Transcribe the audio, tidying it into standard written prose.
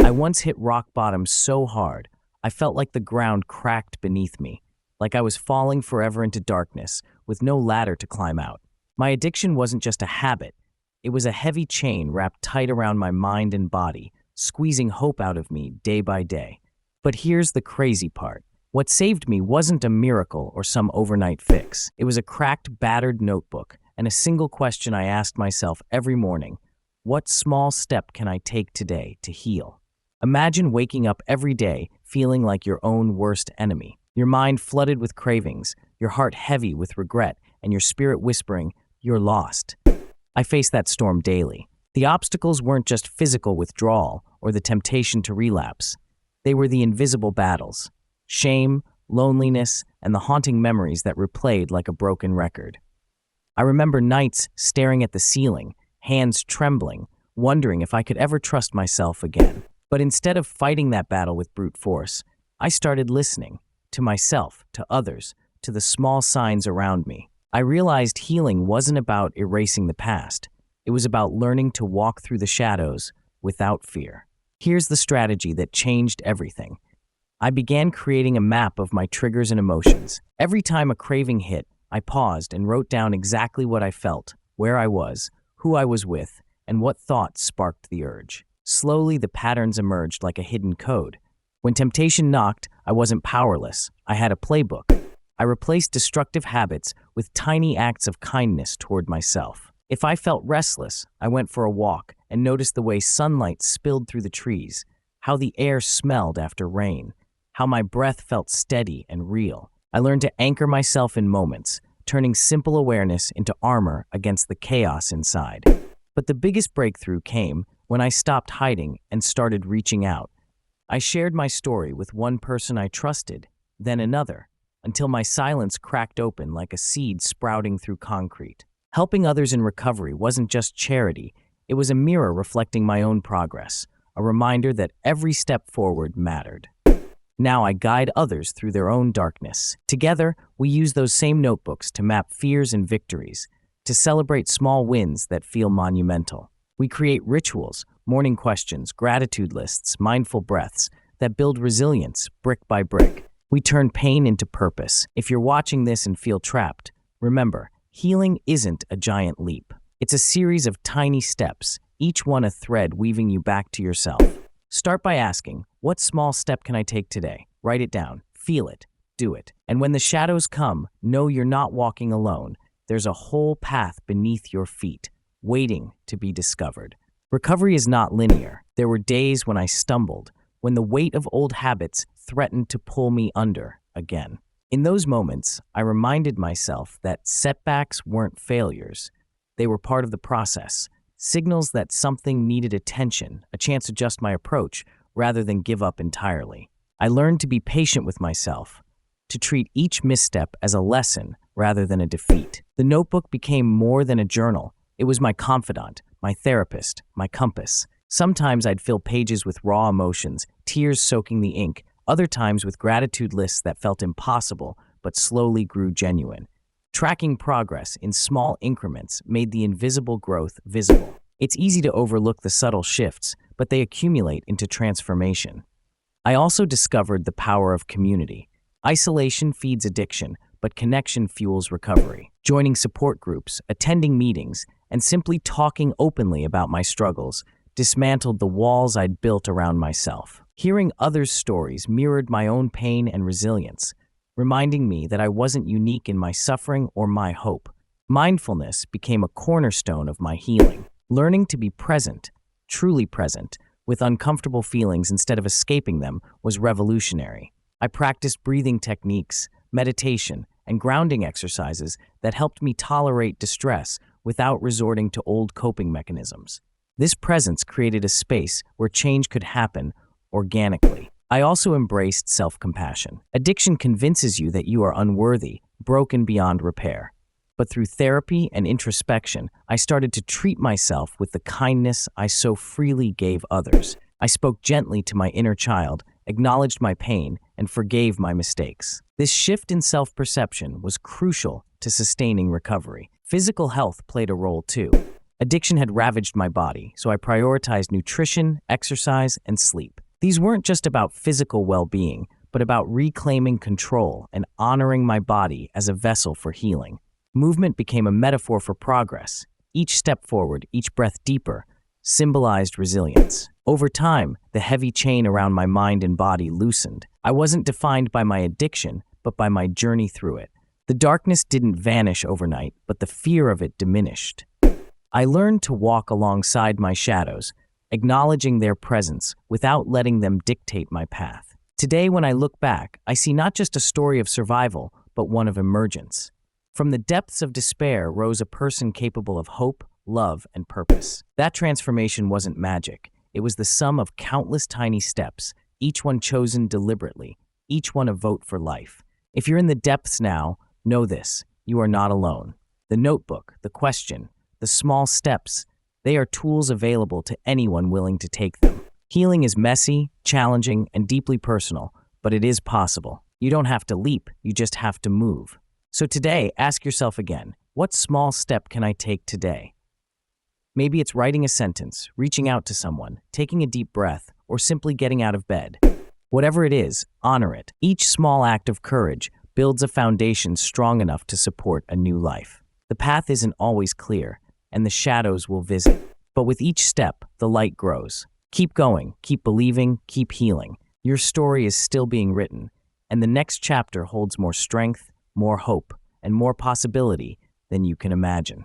I once hit rock bottom so hard, I felt like the ground cracked beneath me, like I was falling forever into darkness with no ladder to climb out. My addiction wasn't just a habit, it was a heavy chain wrapped tight around my mind and body, squeezing hope out of me day by day. But here's the crazy part. What saved me wasn't a miracle or some overnight fix. It was a cracked, battered notebook and a single question I asked myself every morning: what small step can I take today to heal? Imagine waking up every day feeling like your own worst enemy, your mind flooded with cravings, your heart heavy with regret, and your spirit whispering, "You're lost." I faced that storm daily. The obstacles weren't just physical withdrawal or the temptation to relapse. They were the invisible battles: shame, loneliness, and the haunting memories that replayed like a broken record. I remember nights staring at the ceiling, hands trembling, wondering if I could ever trust myself again. But instead of fighting that battle with brute force, I started listening to myself, to others, to the small signs around me. I realized healing wasn't about erasing the past. It was about learning to walk through the shadows without fear. Here's the strategy that changed everything. I began creating a map of my triggers and emotions. Every time a craving hit, I paused and wrote down exactly what I felt, where I was, who I was with, and what thoughts sparked the urge. Slowly, the patterns emerged like a hidden code. When temptation knocked, I wasn't powerless. I had a playbook. I replaced destructive habits with tiny acts of kindness toward myself. If I felt restless, I went for a walk and noticed the way sunlight spilled through the trees, how the air smelled after rain, how my breath felt steady and real. I learned to anchor myself in moments, turning simple awareness into armor against the chaos inside. But the biggest breakthrough came when I stopped hiding and started reaching out. I shared my story with one person I trusted, then another, until my silence cracked open like a seed sprouting through concrete. Helping others in recovery wasn't just charity, it was a mirror reflecting my own progress, a reminder that every step forward mattered. Now I guide others through their own darkness. Together, we use those same notebooks to map fears and victories, to celebrate small wins that feel monumental. We create rituals, morning questions, gratitude lists, mindful breaths that build resilience brick by brick. We turn pain into purpose. If you're watching this and feel trapped, remember, healing isn't a giant leap. It's a series of tiny steps, each one a thread weaving you back to yourself. Start by asking, what small step can I take today? Write it down, feel it, do it. And when the shadows come, know you're not walking alone. There's a whole path beneath your feet, waiting to be discovered. Recovery is not linear. There were days when I stumbled, when the weight of old habits threatened to pull me under again. In those moments, I reminded myself that setbacks weren't failures. They were part of the process, signals that something needed attention, a chance to adjust my approach rather than give up entirely. I learned to be patient with myself, to treat each misstep as a lesson rather than a defeat. The notebook became more than a journal. It was my confidant, my therapist, my compass. Sometimes I'd fill pages with raw emotions, tears soaking the ink, other times with gratitude lists that felt impossible but slowly grew genuine. Tracking progress in small increments made the invisible growth visible. It's easy to overlook the subtle shifts, but they accumulate into transformation. I also discovered the power of community. Isolation feeds addiction, but connection fuels recovery. Joining support groups, attending meetings, and simply talking openly about my struggles dismantled the walls I'd built around myself. Hearing others' stories mirrored my own pain and resilience, reminding me that I wasn't unique in my suffering or my hope. Mindfulness became a cornerstone of my healing. Learning to be present, truly present, with uncomfortable feelings instead of escaping them was revolutionary. I practiced breathing techniques, meditation, and grounding exercises that helped me tolerate distress without resorting to old coping mechanisms. This presence created a space where change could happen organically. I also embraced self-compassion. Addiction convinces you that you are unworthy, broken beyond repair. But through therapy and introspection, I started to treat myself with the kindness I so freely gave others. I spoke gently to my inner child, acknowledged my pain, and forgave my mistakes. This shift in self-perception was crucial to sustaining recovery. Physical health played a role too. Addiction had ravaged my body, so I prioritized nutrition, exercise, and sleep. These weren't just about physical well-being, but about reclaiming control and honoring my body as a vessel for healing. Movement became a metaphor for progress. Each step forward, each breath deeper, symbolized resilience. Over time, the heavy chain around my mind and body loosened. I wasn't defined by my addiction, but by my journey through it. The darkness didn't vanish overnight, but the fear of it diminished. I learned to walk alongside my shadows, acknowledging their presence without letting them dictate my path. Today, when I look back, I see not just a story of survival, but one of emergence. From the depths of despair rose a person capable of hope, love, and purpose. That transformation wasn't magic. It was the sum of countless tiny steps, each one chosen deliberately, each one a vote for life. If you're in the depths now, know this: you are not alone. The notebook, the question, the small steps, they are tools available to anyone willing to take them. Healing is messy, challenging, and deeply personal, but it is possible. You don't have to leap, you just have to move. So today, ask yourself again, what small step can I take today? Maybe it's writing a sentence, reaching out to someone, taking a deep breath, or simply getting out of bed. Whatever it is, honor it. Each small act of courage builds a foundation strong enough to support a new life. The path isn't always clear, and the shadows will visit. But with each step, the light grows. Keep going, keep believing, keep healing. Your story is still being written, and the next chapter holds more strength, more hope, and more possibility than you can imagine.